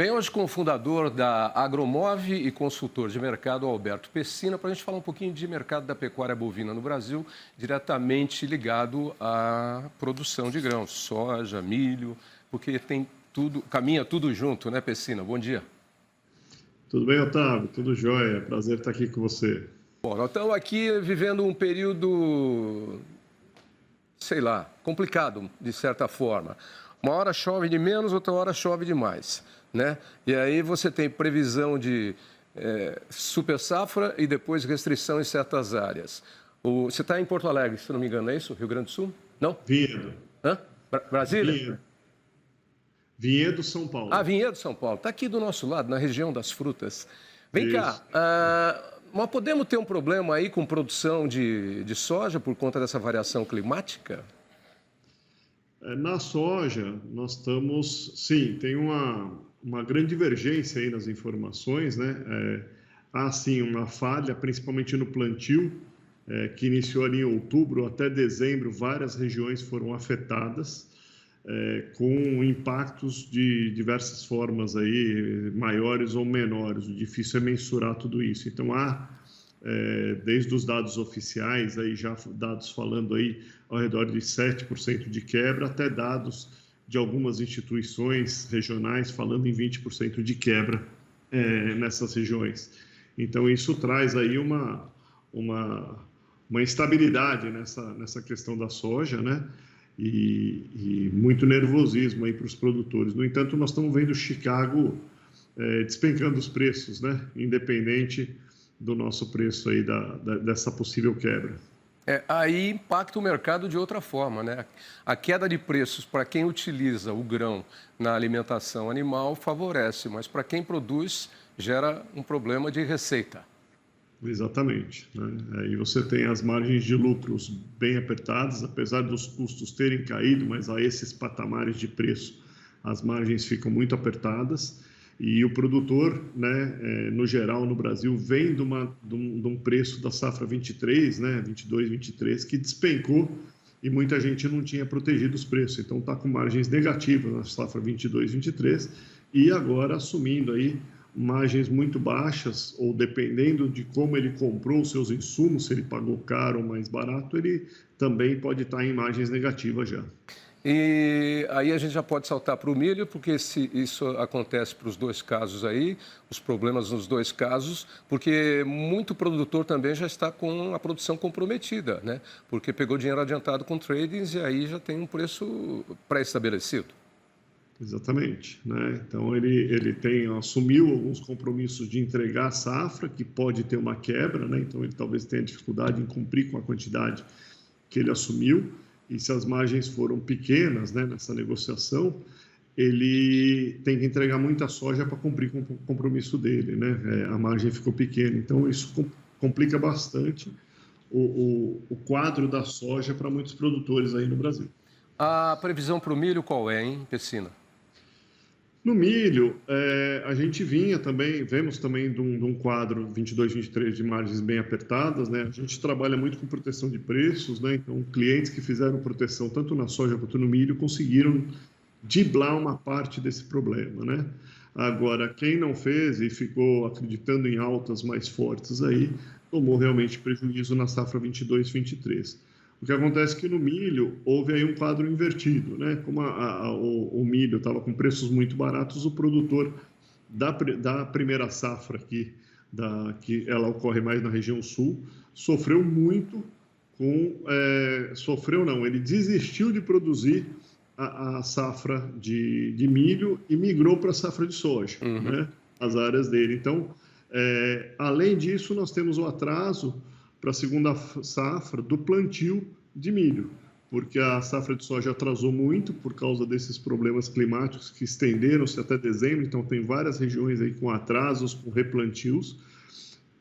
Bem, hoje com o fundador da Agromove e consultor de mercado, Alberto Pessina, para a gente falar um pouquinho de mercado da pecuária bovina no Brasil, diretamente ligado à produção de grãos, soja, milho, porque tem tudo, caminha tudo junto, né, Pessina? Bom dia. Tudo bem, Otávio? Tudo jóia. Prazer estar aqui com você. Bom, nós estamos aqui vivendo um período, sei lá, complicado, de certa forma. Uma hora chove de menos, outra hora chove demais, né? E aí você tem previsão de super safra e depois restrição em certas áreas. Você está em Porto Alegre, se não me engano, é isso? Rio Grande do Sul? Não? Vinhedo. Hã? Brasília? Vinhedo. Vinhedo, São Paulo. Ah, Vinhedo, São Paulo. Está aqui do nosso lado, na região das frutas. Vem Isso. cá, mas podemos ter um problema aí com produção de soja por conta dessa variação climática? Na soja, nós estamos... Sim, tem uma grande divergência aí nas informações, né? Há, sim, uma falha, principalmente no plantio, que iniciou ali em outubro até dezembro, várias regiões foram afetadas, com impactos de diversas formas aí, maiores ou menores. O difícil é mensurar tudo isso. Então, há, desde os dados oficiais, aí já dados falando aí ao redor de 7% de quebra, até dados de algumas instituições regionais falando em 20% de quebra nessas regiões. Então, isso traz aí uma instabilidade nessa questão da soja, né? E muito nervosismo aí para os produtores. No entanto, nós estamos vendo Chicago despencando os preços, né? Independente do nosso preço aí dessa possível quebra. Aí impacta o mercado de outra forma, né? A queda de preços para quem utiliza o grão na alimentação animal favorece, mas para quem produz gera um problema de receita. Exatamente, né? Aí você tem as margens de lucros bem apertadas, apesar dos custos terem caído, mas a esses patamares de preço as margens ficam muito apertadas. E o produtor, né, no geral, no Brasil, vem de um preço da safra 23, né, 22, 23, que despencou e muita gente não tinha protegido os preços. Então, está com margens negativas na safra 22, 23 e agora assumindo aí margens muito baixas, ou dependendo de como ele comprou os seus insumos, se ele pagou caro ou mais barato, ele também pode estar em margens negativas já. E aí a gente já pode saltar para o milho, porque se isso acontece para os dois casos aí, os problemas nos dois casos, porque muito produtor também já está com a produção comprometida, né? Porque pegou dinheiro adiantado com tradings e aí já tem um preço pré-estabelecido. Exatamente, né? Então ele assumiu alguns compromissos de entregar a safra, que pode ter uma quebra, né? Então ele talvez tenha dificuldade em cumprir com a quantidade que ele assumiu. E se as margens foram pequenas, né, nessa negociação, ele tem que entregar muita soja para cumprir com o compromisso dele, né? A margem ficou pequena, então isso complica bastante o quadro da soja para muitos produtores aí no Brasil. A previsão para o milho qual é, hein, Pessina? No milho, a gente vemos também de um quadro 22, 23 de margens bem apertadas, né? A gente trabalha muito com proteção de preços, né? Então, clientes que fizeram proteção tanto na soja quanto no milho conseguiram driblar uma parte desse problema, né? Agora, quem não fez e ficou acreditando em altas mais fortes aí, tomou realmente prejuízo na safra 22, 23. O que acontece é que no milho houve aí um quadro invertido, né? Como o milho estava com preços muito baratos, o produtor da primeira safra aqui, que ela ocorre mais na região sul, sofreu muito sofreu não, ele desistiu de produzir a safra de milho e migrou para a safra de soja, né? As áreas dele. Então, além disso, nós temos o atraso para a segunda safra do plantio de milho, porque a safra de soja atrasou muito por causa desses problemas climáticos que estenderam-se até dezembro, então tem várias regiões aí com atrasos, com replantios,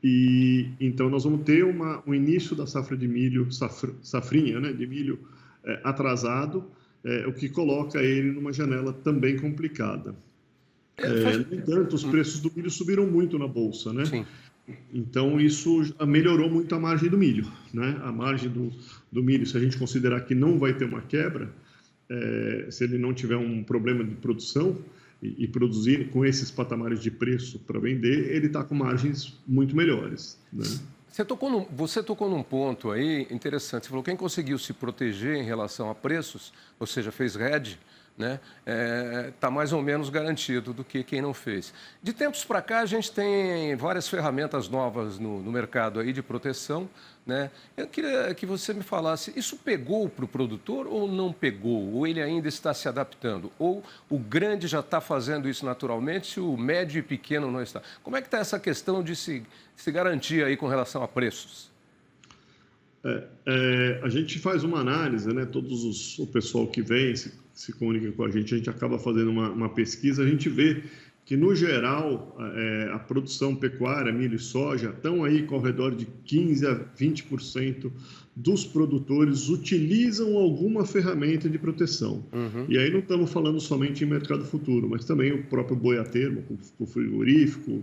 e então nós vamos ter um início da safra de milho, safrinha, né, de milho atrasado, o que coloca ele numa janela também complicada. No entanto, os preços do milho subiram muito na Bolsa, né? Sim. Então, isso melhorou muito a margem do milho, né? A margem do milho, se a gente considerar que não vai ter uma quebra, se ele não tiver um problema de produção, e produzir com esses patamares de preço para vender, ele está com margens muito melhores, né? Você tocou num ponto aí interessante. Você falou que quem conseguiu se proteger em relação a preços, ou seja, fez hedge, né, está mais ou menos garantido do que quem não fez. De tempos para cá, a gente tem várias ferramentas novas no mercado aí de proteção, né? Eu queria que você me falasse, isso pegou para o produtor ou não pegou? Ou ele ainda está se adaptando? Ou o grande já está fazendo isso naturalmente, o médio e pequeno não está? Como é que está essa questão de se garantir aí com relação a preços? A gente faz uma análise, né? O pessoal que vem se comunica com a gente acaba fazendo uma pesquisa, a gente vê que, no geral, a produção pecuária, milho e soja, estão aí com ao redor de 15% a 20% dos produtores utilizam alguma ferramenta de proteção. Uhum. E aí não estamos falando somente em mercado futuro, mas também o próprio boi a termo, o frigorífico,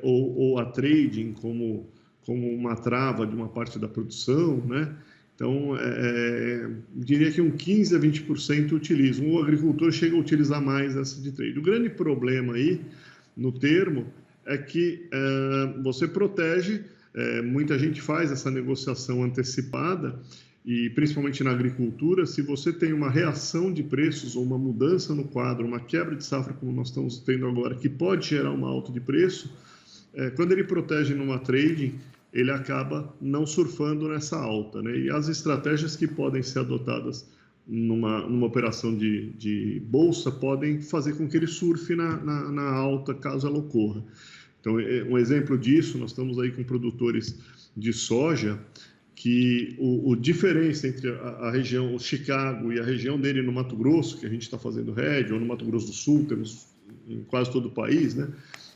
ou a trading como uma trava de uma parte da produção, né? Então, diria que 15% a 20% utilizam. O agricultor chega a utilizar mais essa de trade. O grande problema aí, no termo, é que você protege, muita gente faz essa negociação antecipada, e principalmente na agricultura, se você tem uma reação de preços ou uma mudança no quadro, uma quebra de safra, como nós estamos tendo agora, que pode gerar uma alta de preço, quando ele protege numa trading, ele acaba não surfando nessa alta, né? E as estratégias que podem ser adotadas numa operação de bolsa podem fazer com que ele surfe na alta, caso ela ocorra. Então, um exemplo disso, nós estamos aí com produtores de soja, que a diferença entre a região, o Chicago e a região dele no Mato Grosso, que a gente está fazendo hedge, ou no Mato Grosso do Sul, temos em quase todo o país, né?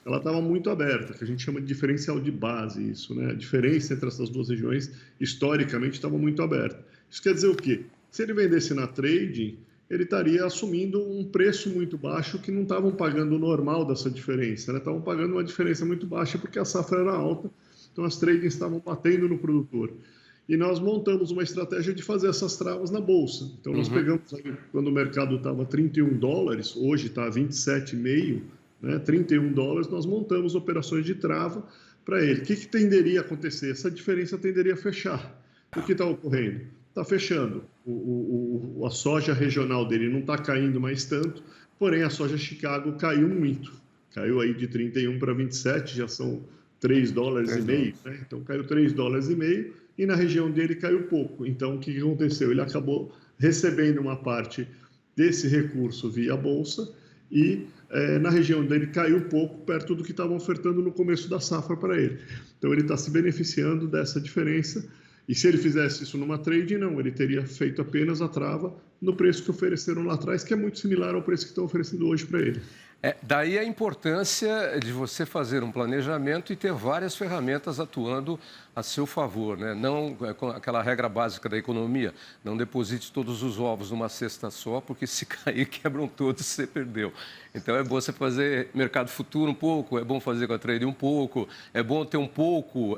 Ela estava muito aberta, que a gente chama de diferencial de base, isso, né? A diferença entre essas duas regiões, historicamente, estava muito aberta. Isso quer dizer o quê? Se ele vendesse na trading, ele estaria assumindo um preço muito baixo que não estavam pagando o normal dessa diferença, né? Estavam pagando uma diferença muito baixa porque a safra era alta, então as tradings estavam batendo no produtor. E nós montamos uma estratégia de fazer essas travas na bolsa. Então, nós pegamos aí, quando o mercado estava $31, hoje está 27,5, né, $31, nós montamos operações de trava para ele. O que tenderia a acontecer? Essa diferença tenderia a fechar. O que está ocorrendo? Está fechando. A soja regional dele não está caindo mais tanto, porém a soja Chicago caiu muito. Caiu aí de 31 para 27, já são $3,5, né? Então caiu $3,5 e na região dele caiu pouco. Então o que aconteceu? Ele acabou recebendo uma parte desse recurso via bolsa e na região dele caiu pouco, perto do que estavam ofertando no começo da safra para ele. Então ele está se beneficiando dessa diferença, e se ele fizesse isso numa trade, não, ele teria feito apenas a trava no preço que ofereceram lá atrás, que é muito similar ao preço que estão oferecendo hoje para ele. Daí a importância de você fazer um planejamento e ter várias ferramentas atuando a seu favor, né? Não com aquela regra básica da economia, não deposite todos os ovos numa cesta só, porque se cair, quebram todos e você perdeu. Então é bom você fazer mercado futuro um pouco, é bom fazer com a trade um pouco, é bom ter um pouco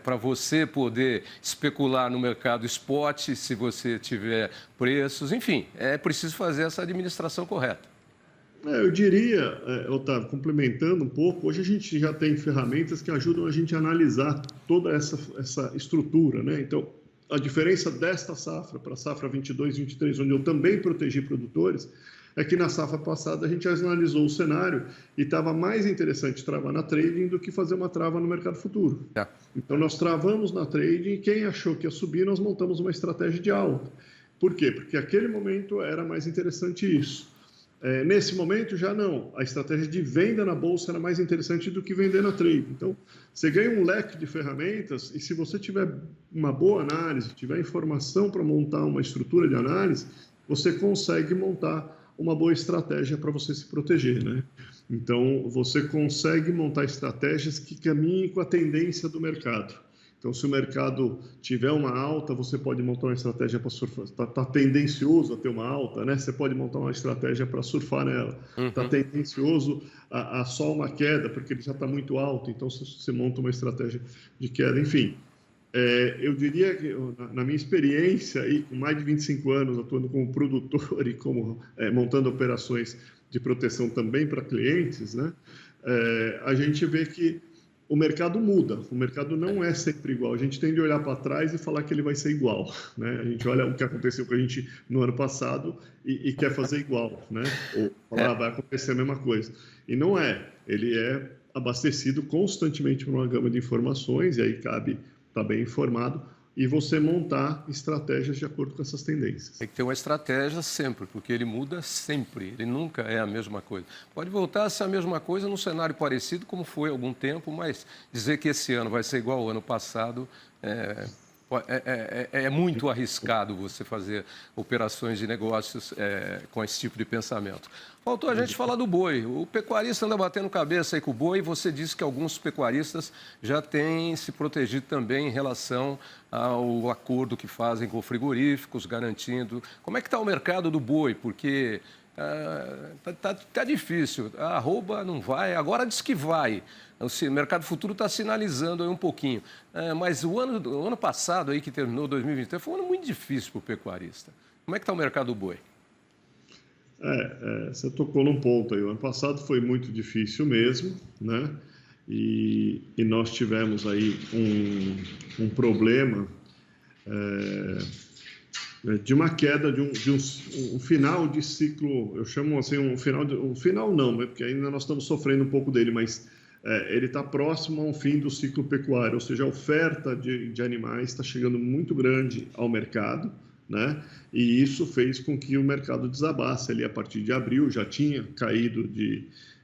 para você poder especular no mercado spot, se você tiver preços, enfim, é preciso fazer essa administração correta. Eu diria, Otávio, complementando um pouco, hoje a gente já tem ferramentas que ajudam a gente a analisar toda essa estrutura, né? Então, a diferença desta safra para a safra 22, 23, onde eu também protegi produtores, é que na safra passada a gente analisou o cenário e estava mais interessante travar na trading do que fazer uma trava no mercado futuro. Então, nós travamos na trading e quem achou que ia subir, nós montamos uma estratégia de alta. Por quê? Porque naquele momento era mais interessante isso. Nesse momento, já não. A estratégia de venda na bolsa era mais interessante do que vender na trade. Então, você ganha um leque de ferramentas e se você tiver uma boa análise, tiver informação para montar uma estrutura de análise, você consegue montar uma boa estratégia para você se proteger, né? Então, você consegue montar estratégias que caminhem com a tendência do mercado. Então, se o mercado tiver uma alta, você pode montar uma estratégia para surfar. Está tendencioso a ter uma alta, né? Você pode montar uma estratégia para surfar nela. Está tendencioso a só uma queda, porque ele já está muito alto. Então, você monta uma estratégia de queda. Enfim, eu diria que, na minha experiência, e com mais de 25 anos atuando como produtor e como montando operações de proteção também para clientes, né? A gente vê que o mercado muda, o mercado não é sempre igual. A gente tem de olhar para trás e falar que ele vai ser igual, né? A gente olha o que aconteceu com a gente no ano passado e quer fazer igual, né? Ou falar, vai acontecer a mesma coisa. E não é. Ele é abastecido constantemente por uma gama de informações, e aí cabe estar bem informado e você montar estratégias de acordo com essas tendências. Tem que ter uma estratégia sempre, porque ele muda sempre, ele nunca é a mesma coisa. Pode voltar a ser a mesma coisa num cenário parecido como foi há algum tempo, mas dizer que esse ano vai ser igual ao ano passado é muito arriscado você fazer operações de negócios com esse tipo de pensamento. Faltou a gente falar do boi. O pecuarista anda batendo cabeça aí com o boi e você disse que alguns pecuaristas já têm se protegido também em relação ao acordo que fazem com frigoríficos, garantindo... Como é que está o mercado do boi? Porque tá difícil. A arroba não vai, agora diz que vai. O mercado futuro está sinalizando aí um pouquinho. Mas o ano passado, aí que terminou 2023, foi um ano muito difícil para o pecuarista. Como é que está o mercado do boi? Você tocou num ponto aí. O ano passado foi muito difícil mesmo, né? E nós tivemos aí um problema de uma queda de um final de ciclo, eu chamo assim, um final não, né? Porque ainda nós estamos sofrendo um pouco dele, mas ele está próximo ao fim do ciclo pecuário, ou seja, a oferta de animais está chegando muito grande ao mercado, né? E isso fez com que o mercado desabasse ali a partir de abril, já tinha caído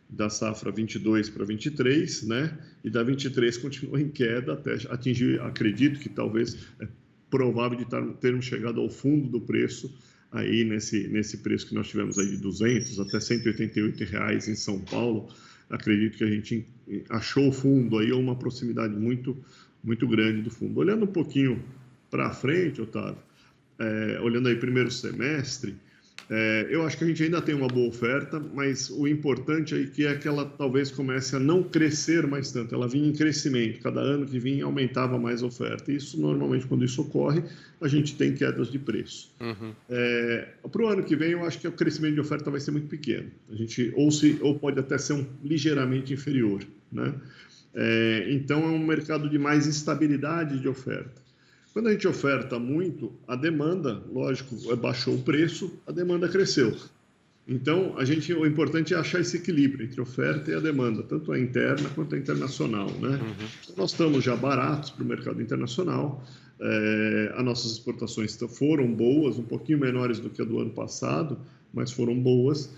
da safra 22 para 23, né? E da 23 continuou em queda até atingir, acredito que talvez é provável de termos chegado ao fundo do preço aí nesse preço que nós tivemos aí de 200 até R$ 188 em São Paulo. Acredito que a gente achou o fundo aí, ou uma proximidade muito, muito grande do fundo. Olhando um pouquinho para frente, Otávio, olhando aí primeiro semestre, eu acho que a gente ainda tem uma boa oferta, mas o importante aí que é que ela talvez comece a não crescer mais tanto, ela vinha em crescimento, cada ano que vinha aumentava mais a oferta. Isso, normalmente, quando isso ocorre, a gente tem quedas de preço. Uhum. Para o ano que vem, eu acho que o crescimento de oferta vai ser muito pequeno. A gente, ou pode até ser ligeiramente inferior, né? Então, é um mercado de mais instabilidade de oferta. Quando a gente oferta muito, a demanda, lógico, baixou o preço, a demanda cresceu. Então, o importante é achar esse equilíbrio entre a oferta e a demanda, tanto a interna quanto a internacional, né? Então, nós estamos já baratos para o mercado internacional, as nossas exportações foram boas, um pouquinho menores do que a do ano passado, mas foram boas,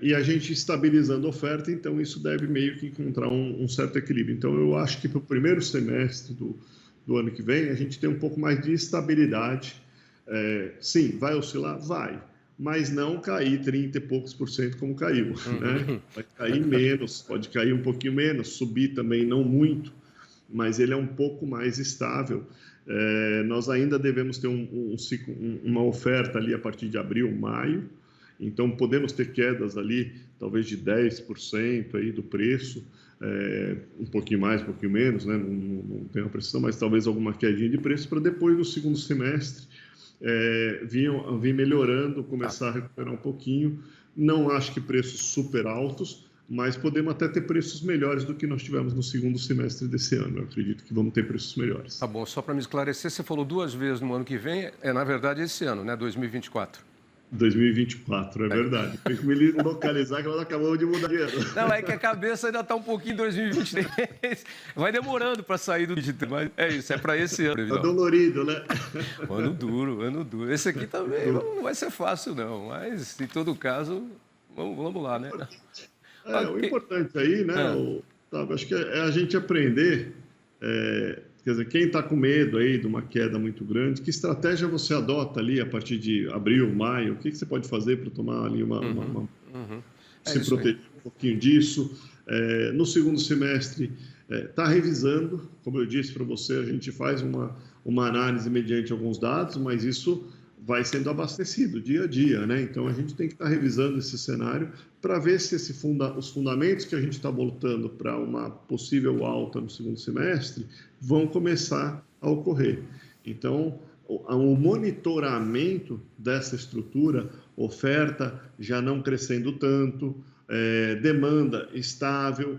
e a gente estabilizando a oferta, então isso deve meio que encontrar um certo equilíbrio. Então, eu acho que para o primeiro semestre do ano que vem, a gente tem um pouco mais de estabilidade. Sim, vai oscilar? Vai, mas não cair 30 e poucos % como caiu, né? Vai cair menos, pode cair um pouquinho menos, subir também não muito, mas ele é um pouco mais estável. Nós ainda devemos ter uma oferta ali a partir de abril, maio, então podemos ter quedas ali, talvez de 10% aí do preço, um pouquinho mais, um pouquinho menos, né? Não tem uma precisão, mas talvez alguma quedinha de preço para depois do segundo semestre vir melhorando, começar a recuperar um pouquinho. Não acho que preços super altos, mas podemos até ter preços melhores do que nós tivemos no segundo semestre desse ano. Eu acredito que vamos ter preços melhores. Tá bom, só para me esclarecer, você falou 2 vezes no ano que vem, na verdade esse ano, né? 2024. 2024, é verdade. Tem que me localizar que nós acabamos de mudar de ano. Não, é que a cabeça ainda está um pouquinho em 2023. Vai demorando para sair do digital, mas é isso, é para esse ano. Tá dolorido, né? Ano duro, ano duro. Esse aqui também não vai ser fácil, não, mas em todo caso, vamos lá, né? O importante aí, né, acho que é a gente aprender, quer dizer, quem está com medo aí de uma queda muito grande, que estratégia você adota ali a partir de abril, maio? O que você pode fazer para tomar ali se proteger um pouquinho disso? No segundo semestre, está revisando, como eu disse para você, a gente faz uma análise mediante alguns dados, mas isso vai sendo abastecido dia a dia, né? Então, a gente tem que estar revisando esse cenário para ver se os fundamentos que a gente está voltando para uma possível alta no segundo semestre vão começar a ocorrer. Então, o monitoramento dessa estrutura oferta já não crescendo tanto, demanda estável,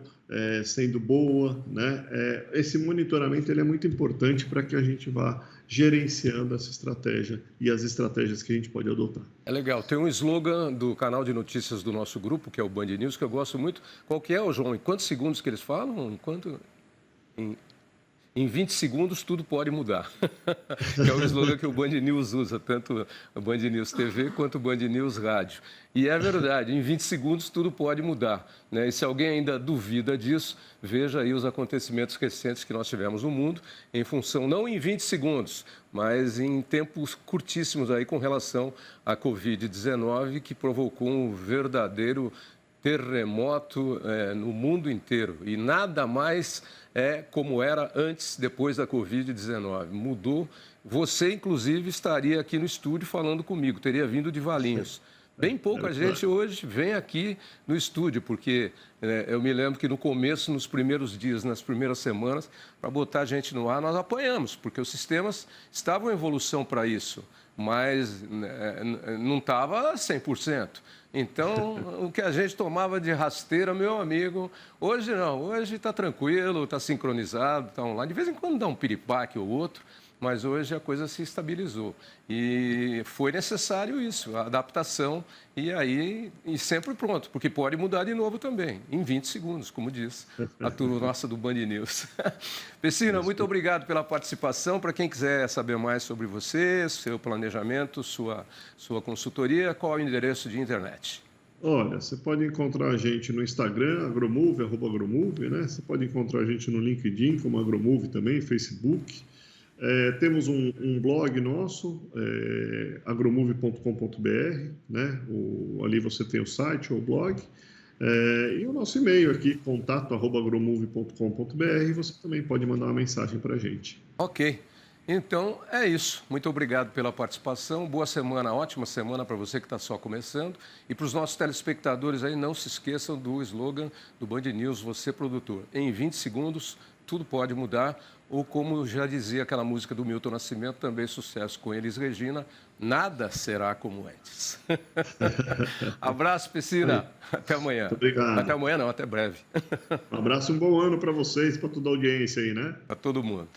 sendo boa, né? Esse monitoramento ele é muito importante para que a gente vá gerenciando essa estratégia e as estratégias que a gente pode adotar. É legal. Tem um slogan do canal de notícias do nosso grupo, que é o Band News, que eu gosto muito. Qual que é, João? Em quantos segundos que eles falam? Em 20 segundos tudo pode mudar. Que é o slogan que o Band News usa, tanto o Band News TV quanto o Band News Rádio. E é verdade, em 20 segundos tudo pode mudar, né? E se alguém ainda duvida disso, veja aí os acontecimentos recentes que nós tivemos no mundo, em função, não em 20 segundos, mas em tempos curtíssimos aí com relação à Covid-19, que provocou um verdadeiro terremoto no mundo inteiro. E nada mais é como era antes, depois da Covid-19. Mudou. Você, inclusive, estaria aqui no estúdio falando comigo, teria vindo de Valinhos. Bem pouca gente hoje vem aqui no estúdio, porque eu me lembro que no começo, nos primeiros dias, nas primeiras semanas, para botar a gente no ar, nós apanhamos, porque os sistemas estavam em evolução para isso, mas não estava 100%. Então, o que a gente tomava de rasteira, meu amigo, hoje não, hoje está tranquilo, está sincronizado, está online. De vez em quando dá um piripaque ou outro, mas hoje a coisa se estabilizou. E foi necessário isso, a adaptação, e sempre pronto, porque pode mudar de novo também, em 20 segundos, como diz a turma nossa do Band News. Pecina, muito obrigado pela participação. Para quem quiser saber mais sobre você, seu planejamento, sua consultoria, qual é o endereço de internet? Olha, você pode encontrar a gente no Instagram, agromove, @agromove, né? Você pode encontrar a gente no LinkedIn, como agromove também, Facebook. Temos um blog nosso, agromove.com.br, né? Ali você tem o site ou o blog. E o nosso e-mail aqui, contato@agromove.com.br, e você também pode mandar uma mensagem para a gente. Ok. Então, é isso. Muito obrigado pela participação. Boa semana, ótima semana para você que está só começando. E para os nossos telespectadores aí, não se esqueçam do slogan do Band News, você produtor. Em 20 segundos, tudo pode mudar. Ou como já dizia aquela música do Milton Nascimento, também sucesso com Elis Regina, nada será como antes. Abraço, Pecina. Até amanhã. Muito obrigado. Até amanhã não, até breve. Um abraço e um bom ano para vocês, para toda a audiência aí, né? Para todo mundo.